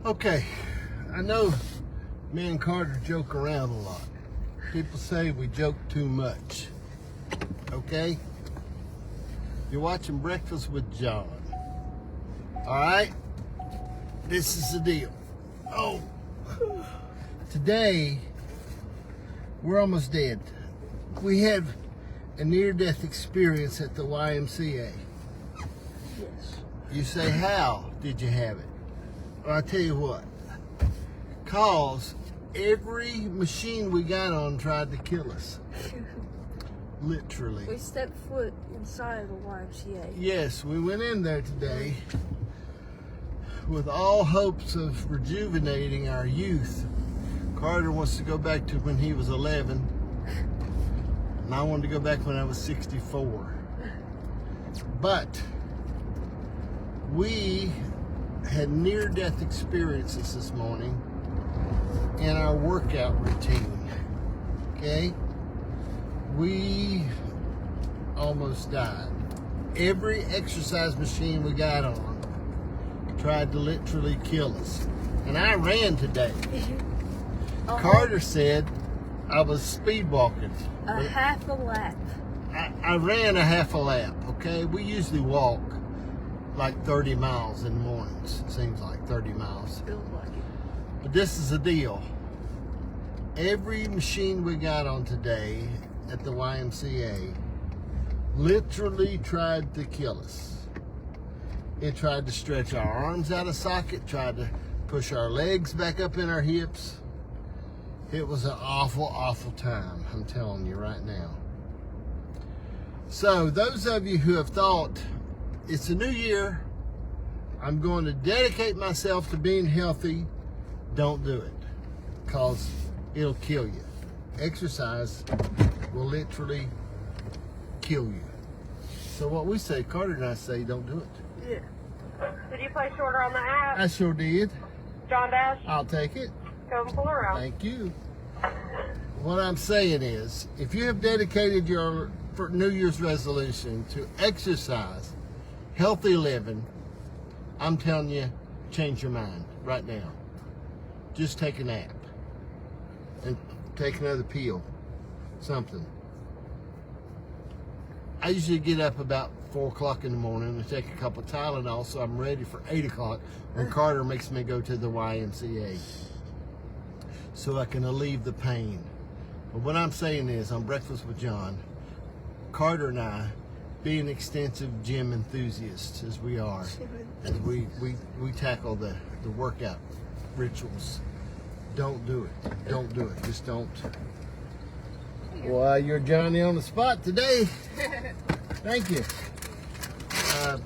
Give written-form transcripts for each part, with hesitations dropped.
Okay, I know me and Carter joke around a lot. People say we joke too much. Okay? You're watching Breakfast with John. Alright? This is the deal. Oh, today we're almost dead. We had a near-death experience at the YMCA. Yes. You say, how did you have it? Well, I tell you what, cause every machine we got on tried to kill us. Literally. We stepped foot inside of the YMCA. Yes, we went in there today with all hopes of rejuvenating our youth. Carter wants to go back to when he was 11, and I wanted to go back when I was 64. But we had near-death experiences this morning in our workout routine. Okay? We almost died. Every exercise machine we got on tried to literally kill us. And I ran today. Carter said I was speed walking. Half a lap. I ran a half a lap, okay? We usually walk like 30 miles in the mornings. It seems like 30 miles. Feels like it. But this is the deal. Every machine we got on today at the YMCA literally tried to kill us. It tried to stretch our arms out of socket, tried to push our legs back up in our hips. It was an awful, awful time, I'm telling you right now. So those of you who have thought, it's a new year, I'm going to dedicate myself to being healthy, don't do it, because it'll kill you. Exercise will literally kill you. So what we say, Carter and I say, don't do it. Yeah. Did you place your order on the app? I sure did. JohnDash? I'll take it. Come pull around. Thank you. What I'm saying is, if you have dedicated your New Year's resolution to exercise, healthy living, I'm telling you, change your mind right now. Just take a nap and take another pill, something. I usually get up about 4 o'clock in the morning and take a couple of Tylenol so I'm ready for 8 o'clock when Carter makes me go to the YMCA so I can alleviate the pain. But what I'm saying is, on Breakfast with John, Carter and I, being extensive gym enthusiasts as we are, as we tackle the workout rituals, don't do it. Don't do it. Just don't. Well, you're Johnny on the spot today. Thank you. So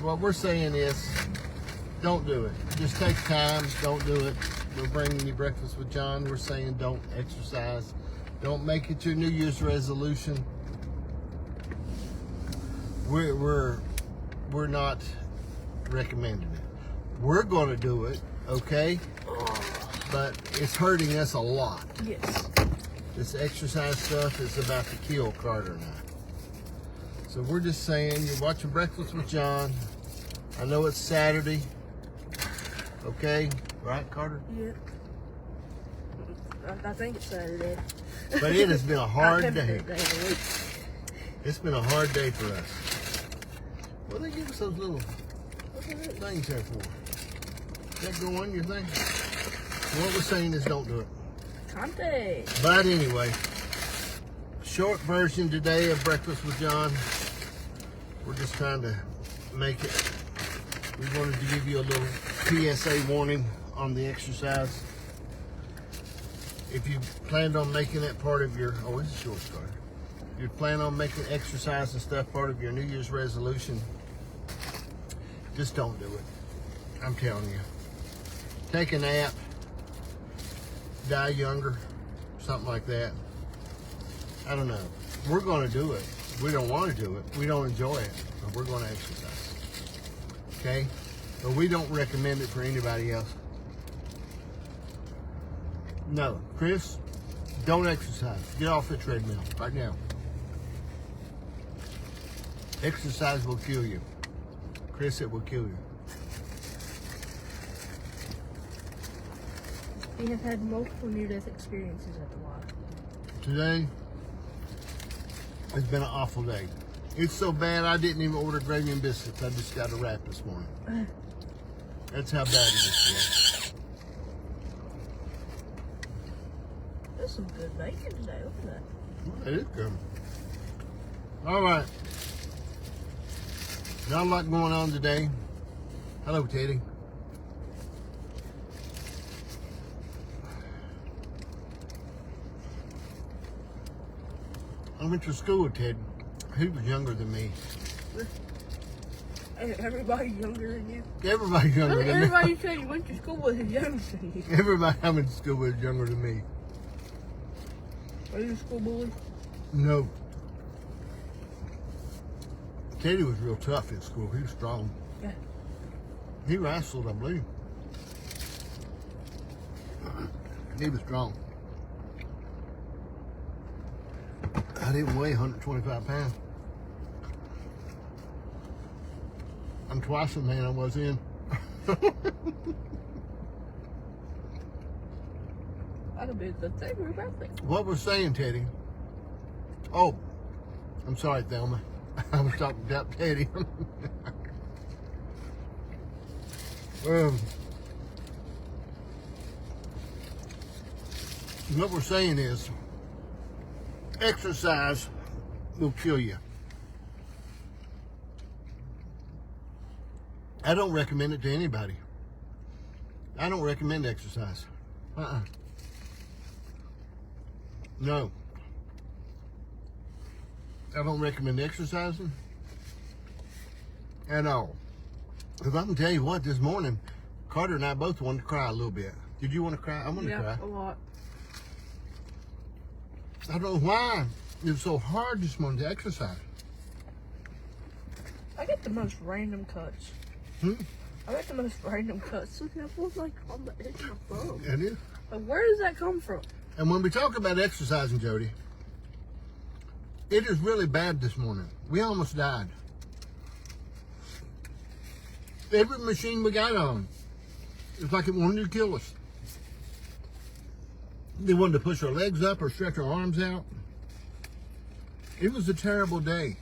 what we're saying is, don't do it. Just take time. Don't do it. We're bringing you Breakfast with John. We're saying don't exercise. Don't make it your New Year's resolution. We're not recommending it. We're going to do it, okay? But it's hurting us a lot. Yes. This exercise stuff is about to kill Carter and I. So we're just saying, you're watching Breakfast with John. I know it's Saturday. Okay? Right, Carter? Yeah. I think it's Saturday. But it has been a hard day. Day of the week. It's been a hard day for us. Well, they give us those little things there for. Does that go on your thing? What we're saying is don't do it. Conte. But anyway, short version today of Breakfast with John. We're just trying to make it. We wanted to give you a little PSA warning on the exercise. If you planned on making that part of your, oh, it's a short card. If you plan on making exercise and stuff part of your New Year's resolution, just don't do it. I'm telling you. Take a nap. Die younger. Something like that. I don't know. We're going to do it. We don't want to do it. We don't enjoy it. But we're going to exercise. Okay? But we don't recommend it for anybody else. No. Chris, don't exercise. Get off the treadmill right now. Exercise will kill you. Chris, it will kill you. We have had multiple near-death experiences at the Y. Today has been an awful day. It's so bad I didn't even order gravy and biscuits. I just got a wrap this morning. That's how bad it is today. There's some good bacon today. Look at that. Well, it is good. All right. Got a lot going on today. Hello, Teddy. I went to school with Ted. He was younger than me. Everybody younger than you. Everybody younger than me. Everybody you said you went to school with is younger than you. Everybody I went to school with is younger than me. Are you a school bully? No. Teddy was real tough in school. He was strong. Yeah. He wrestled, I believe. He was strong. I didn't weigh 125 pounds. I'm twice the man I was in. That'd be the thing we're about to. What we're saying, Teddy. Oh, I'm sorry, Thelma. I was talking about Teddy. What we're saying is, exercise will kill you. I don't recommend it to anybody. I don't recommend exercise. No. I don't recommend exercising at all. Because I can tell you what, this morning, Carter and I both wanted to cry a little bit. Did you want to cry? I wanted to cry. A lot. I don't know why it was so hard this morning to exercise. I get the most random cuts. I get the most random cuts. Look, that was like on the edge of my thumb. It is. Like, where does that come from? And when we talk about exercising, Jody, it is really bad this morning. We almost died. Every machine we got on, it's like it wanted to kill us. They wanted to push our legs up or stretch our arms out. It was a terrible day.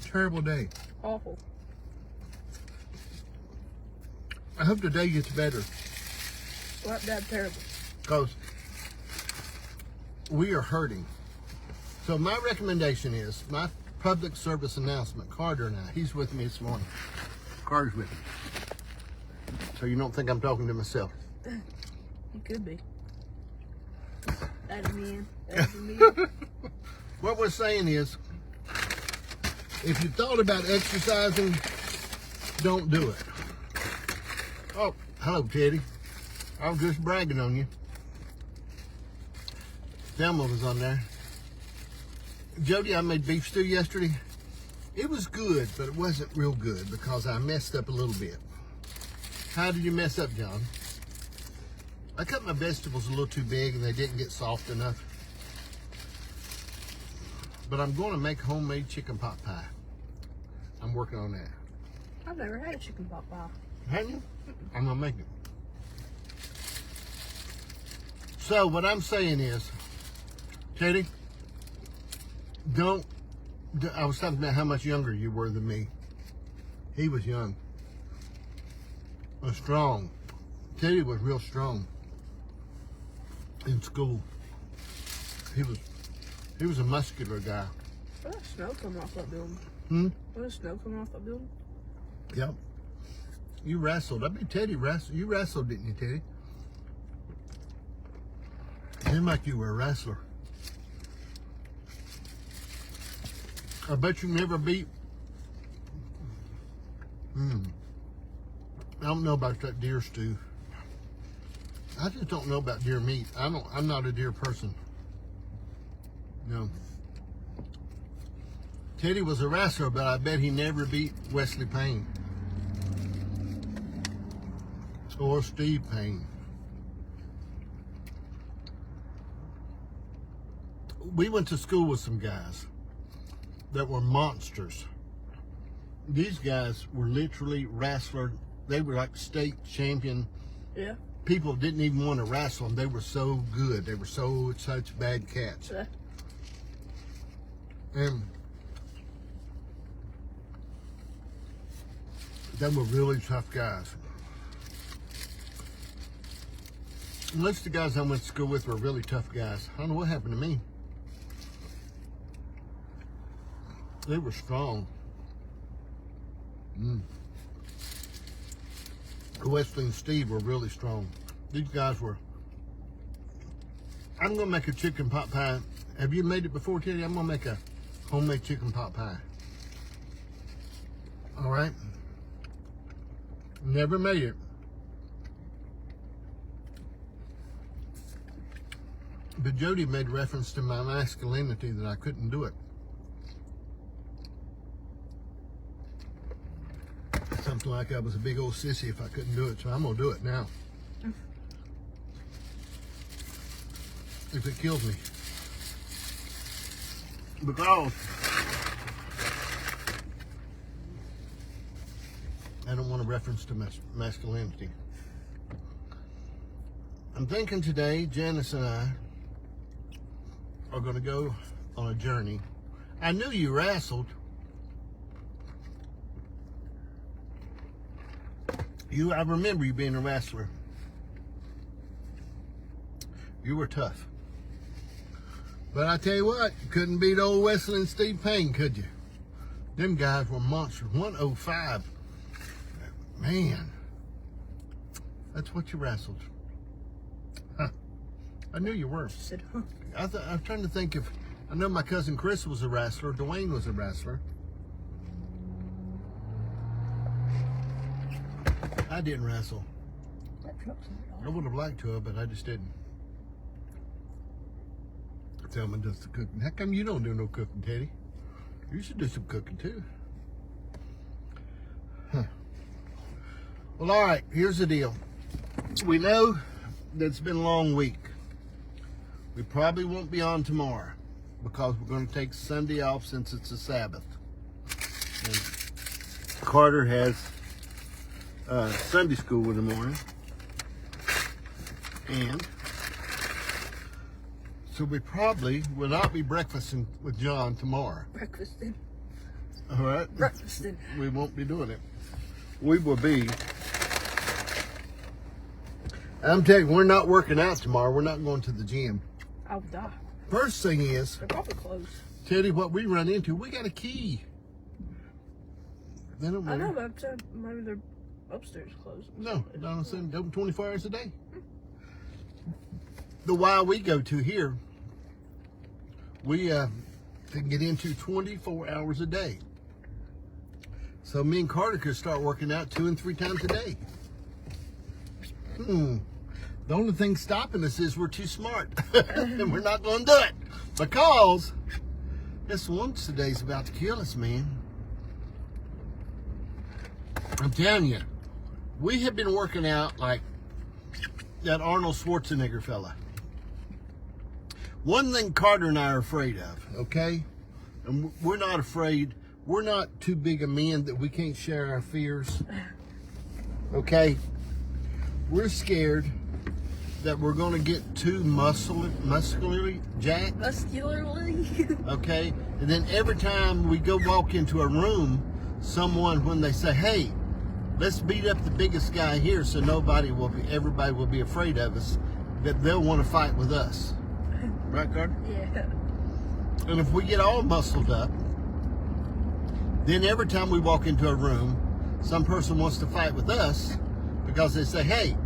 Terrible day. Awful. I hope the day gets better. Slap dab terrible. Because we are hurting. So my recommendation is, my public service announcement, Carter and I, he's with me this morning. Carter's with me. So you don't think I'm talking to myself. You could be. That's me. That's me. What we're saying is, if you thought about exercising, don't do it. Oh, hello, Teddy. I was just bragging on you. Thelma was on there. Jody, I made beef stew yesterday. It was good, but it wasn't real good because I messed up a little bit. How did you mess up, John? I cut my vegetables a little too big and they didn't get soft enough. But I'm going to make homemade chicken pot pie. I'm working on that. I've never had a chicken pot pie. Haven't you? I'm going to make it. So what I'm saying is, Teddy, I was talking about how much younger you were than me. He was young. Strong. Teddy was real strong in school. He was a muscular guy. What is snow coming off that building? What is snow coming off that building? Yep. You wrestled. I bet Teddy wrestled. You wrestled, didn't you, Teddy? It seemed like you were a wrestler. I bet you never beat. I don't know about that deer stew. I just don't know about deer meat. I'm not a deer person. No. Teddy was a wrestler, but I bet he never beat Wesley Payne. Or Steve Payne. We went to school with some guys that were monsters. These guys were literally wrestlers. They were like state champion people didn't even want to wrestle them. They were so good. They were such bad cats. Yeah. And they were really tough guys. Most of the guys I went to school with were really tough guys. I don't know what happened to me. They were strong. Wesley and Steve were really strong. These guys were. I'm gonna make a chicken pot pie. Have you made it before, Teddy? I'm gonna make a homemade chicken pot pie. All right. Never made it. But Jody made reference to my masculinity that I couldn't do it. Something like I was a big old sissy if I couldn't do it, so I'm gonna do it now. If it kills me. Because I don't want a reference to masculinity. I'm thinking today, Janice and I are gonna go on a journey. I knew you wrestled. I remember you being a wrestler. You were tough. But I tell you what, you couldn't beat old Wesley and Steve Payne, could you? Them guys were monsters. 105. Man. That's what you wrestled. Huh. I knew you were. Said, huh? I'm trying to think if, I know my cousin Chris was a wrestler. Dwayne was a wrestler. I didn't wrestle. I would have liked to have, but I just didn't. Thelma does the cooking. How come you don't do no cooking, Teddy? You should do some cooking too. Huh. Well, all right, here's the deal. We know that it's been a long week. We probably won't be on tomorrow because we're going to take Sunday off since it's a Sabbath. And Carter has Sunday school in the morning. And so we probably will not be breakfasting with John tomorrow. Breakfasting. All right? Breakfasting. We won't be doing it. We will be. I'm telling you, we're not working out tomorrow. We're not going to the gym. I'll die. First thing is, They're probably closed. Teddy, what we run into, we got a key. They don't I matter. know, but I'm saying maybe they're upstairs closed. No, I'm saying open 24 hours a day. The Y we go to here, we can get into 24 hours a day. So me and Carter could start working out 2 and 3 times a day. The only thing stopping us is we're too smart. And we're not going to do it. Because this once today's about to kill us, man. I'm telling you, we have been working out like that Arnold Schwarzenegger fella. One thing Carter and I are afraid of, okay? And we're not afraid. We're not too big a men that we can't share our fears. Okay? We're scared that we're going to get too muscularly jacked. Muscularly? Okay? And then every time we go walk into a room, someone, when they say, hey, let's beat up the biggest guy here so everybody will be afraid of us, that they'll want to fight with us. Right, Carter? Yeah. And if we get all muscled up, then every time we walk into a room, some person wants to fight with us because they say, hey,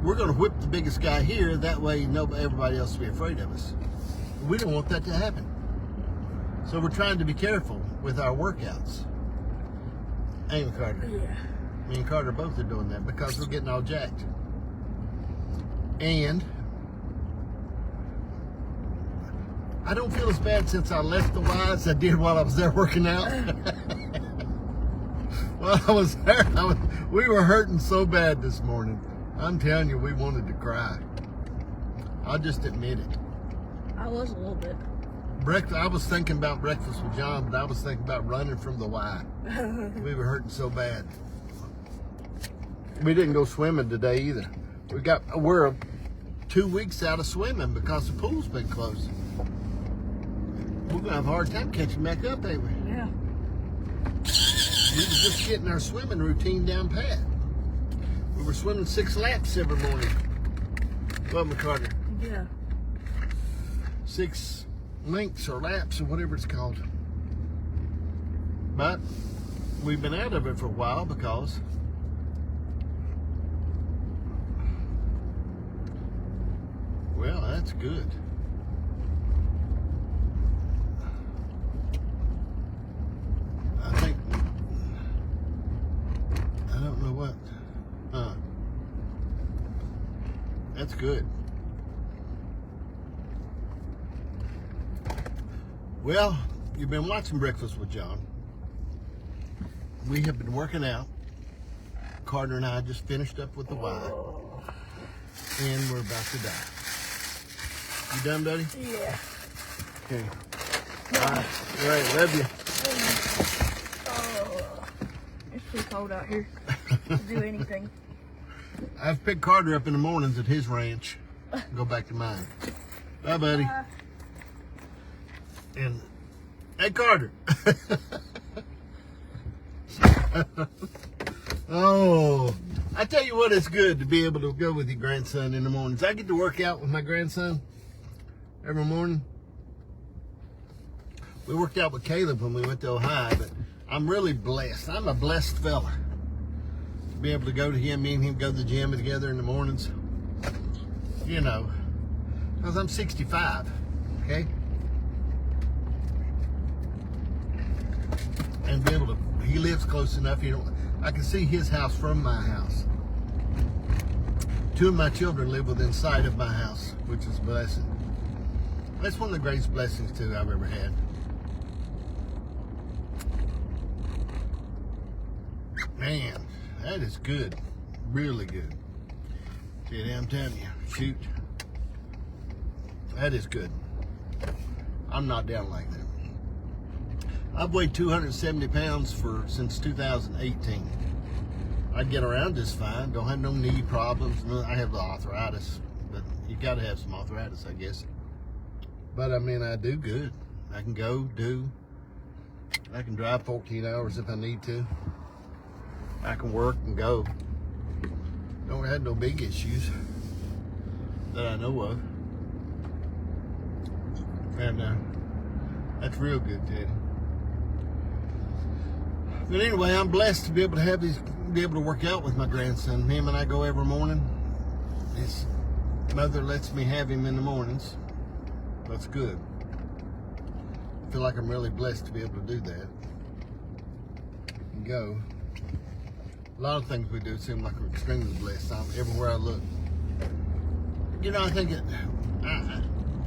we're going to whip the biggest guy here. That way everybody else will be afraid of us. We don't want that to happen. So we're trying to be careful with our workouts. Ain't we, Carter? Yeah. Me and Carter both are doing that because we're getting all jacked. And I don't feel as bad since I left the Y as I did while I was there working out. While I was there, we were hurting so bad this morning. I'm telling you, we wanted to cry. I'll just admit it. I was a little bit. I was thinking about breakfast with John, but I was thinking about running from the Y. We were hurting so bad. We didn't go swimming today either. We're 2 weeks out of swimming because the pool's been closed. We're gonna have a hard time catching back up, ain't we? Yeah. We were just getting our swimming routine down pat. We were swimming 6 laps every morning. Well, McCarter. Yeah. 6 links or laps or whatever it's called. But we've been out of it for a while because well, that's good. I think I don't know what. That's good. Well, you've been watching Breakfast with John. We have been working out. Carter and I just finished up with the Y. And we're about to die. You done, buddy? Yeah. Okay. All right, love you. Oh, it's too cold out here to do anything. I've picked Carter up in the mornings at his ranch. Go back to mine. Bye, buddy. And hey, Carter. Oh, I tell you what, it's good to be able to go with your grandson in the mornings. I get to work out with my grandson every morning. We worked out with Caleb when we went to Ohio, but I'm really blessed. I'm a blessed fella to be able to go to him. Me and him go to the gym together in the mornings. You know, because I'm 65, okay? And be able to, he lives close enough, you know, I can see his house from my house. 2 of my children live within sight of my house, which is a blessing. That's one of the greatest blessings, too, I've ever had. Man, that is good. Really good. See, I'm telling you, shoot. That is good. I'm not down like that. I've weighed 270 pounds since 2018. I get around just fine. Don't have no knee problems. I have the arthritis, but you got to have some arthritis, I guess. But I mean, I do good. I can go, I can drive 14 hours if I need to. I can work and go. Don't have no big issues that I know of. And that's real good, Teddy. But anyway, I'm blessed to be able to be able to work out with my grandson. Him and I go every morning. His mother lets me have him in the mornings. That's good. I feel like I'm really blessed to be able to do that. And go. A lot of things we do seem like we're extremely blessed. Everywhere I look. You know, I think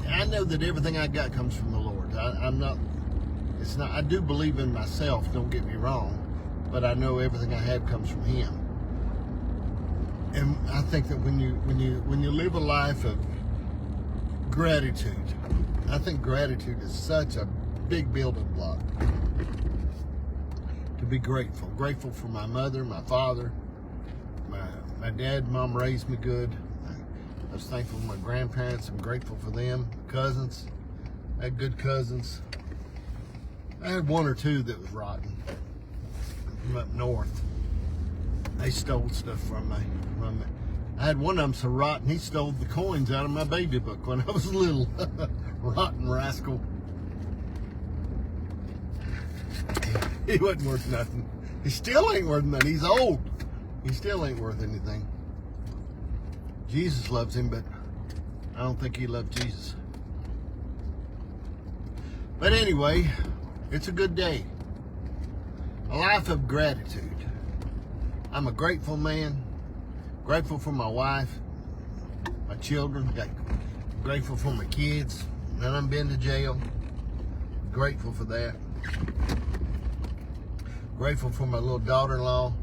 I know that everything I got comes from the Lord. I do believe in myself, don't get me wrong, but I know everything I have comes from Him. And I think that when you live a life of gratitude, I think gratitude is such a big building block. To be grateful. Grateful for my mother, my father, my dad and mom raised me good. I was thankful for my grandparents. I'm grateful for them. Cousins. I had good cousins. I had 1 or 2 that was rotten from up north. They stole stuff from me. I had one of them so rotten, he stole the coins out of my baby book when I was little. Rotten rascal. He wasn't worth nothing. He still ain't worth nothing. He's old. He still ain't worth anything. Jesus loves him, but I don't think he loved Jesus. But anyway, it's a good day. A life of gratitude. I'm a grateful man. Grateful for my wife, my children. Grateful for my kids. None of them been to jail. Grateful for that. Grateful for my little daughter-in-law,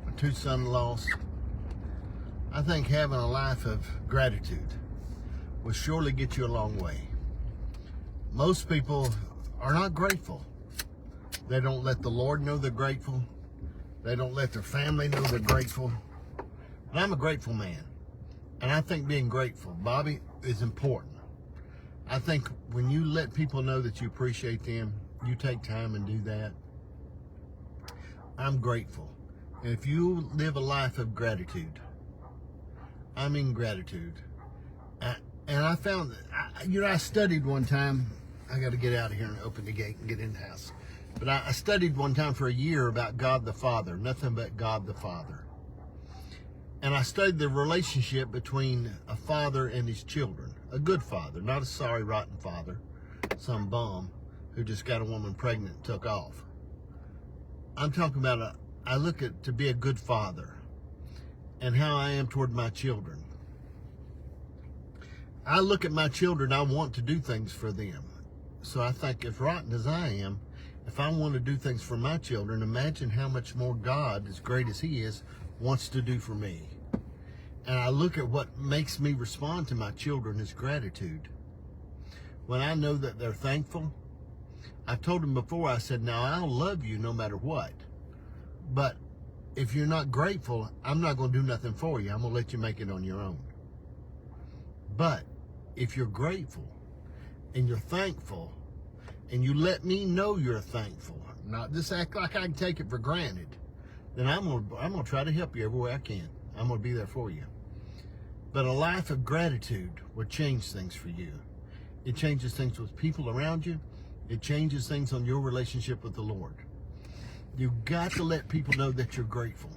my 2 son-in-laws. I think having a life of gratitude will surely get you a long way. Most people are not grateful. They don't let the Lord know they're grateful. They don't let their family know they're grateful. And I'm a grateful man. And I think being grateful, Bobby, is important. I think when you let people know that you appreciate them, you take time and do that. I'm grateful. And if you live a life of gratitude, I mean gratitude. And I found that, I studied one time. I got to get out of here and open the gate and get in the house. But I studied one time for a year about God the Father, nothing but God the Father. And I studied the relationship between a father and his children. A good father, not a sorry, rotten father, some bum who just got a woman pregnant and took off. I'm talking about I look at to be a good father and how I am toward my children. I look at my children, I want to do things for them. So I think, as rotten as I am, if I want to do things for my children, imagine how much more God, as great as he is, wants to do for me. And I look at what makes me respond to my children as gratitude. When I know that they're thankful, I've told them before, I said, now I'll love you no matter what. But if you're not grateful, I'm not going to do nothing for you. I'm going to let you make it on your own. But if you're grateful and you're thankful and you let me know you're thankful, not just act like I can take it for granted, then I'm gonna try to help you every way I can. I'm going to be there for you. But a life of gratitude will change things for you. It changes things with people around you. It changes things on your relationship with the Lord. You've got to let people know that you're grateful.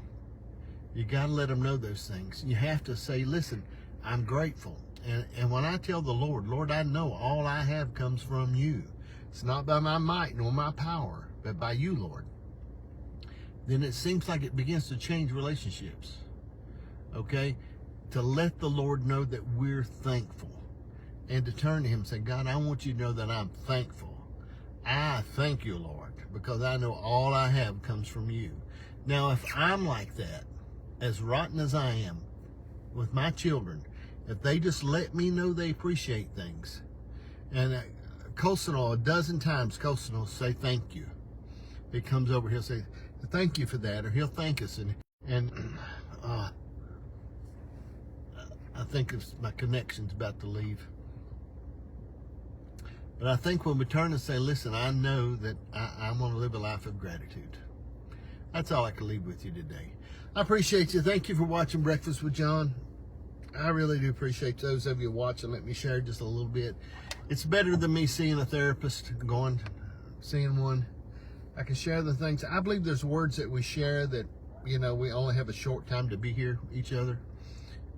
You got to let them know those things. You have to say, listen, I'm grateful. And when I tell the Lord, Lord, I know all I have comes from you. It's not by my might nor my power, but by you, Lord. Then it seems like it begins to change relationships. Okay? To let the Lord know that we're thankful. And to turn to him and say, God, I want you to know that I'm thankful. I thank you, Lord, because I know all I have comes from you. Now, if I'm like that, as rotten as I am with my children, if they just let me know they appreciate things, and Cosinal, a dozen times, Cosinal will say thank you. He comes over, he'll say thank you for that, or he'll thank us, and I think my connection's about to leave. But I think when we turn and say, listen, I know that I'm going to live a life of gratitude. That's all I can leave with you today. I appreciate you. Thank you for watching Breakfast with John. I really do appreciate those of you watching. Let me share just a little bit. It's better than me seeing a therapist, seeing one. I can share the things. I believe there's words that we share that, we only have a short time to be here, each other.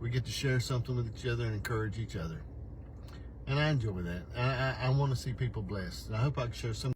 We get to share something with each other and encourage each other. And I enjoy that. I want to see people blessed. And I hope I can share some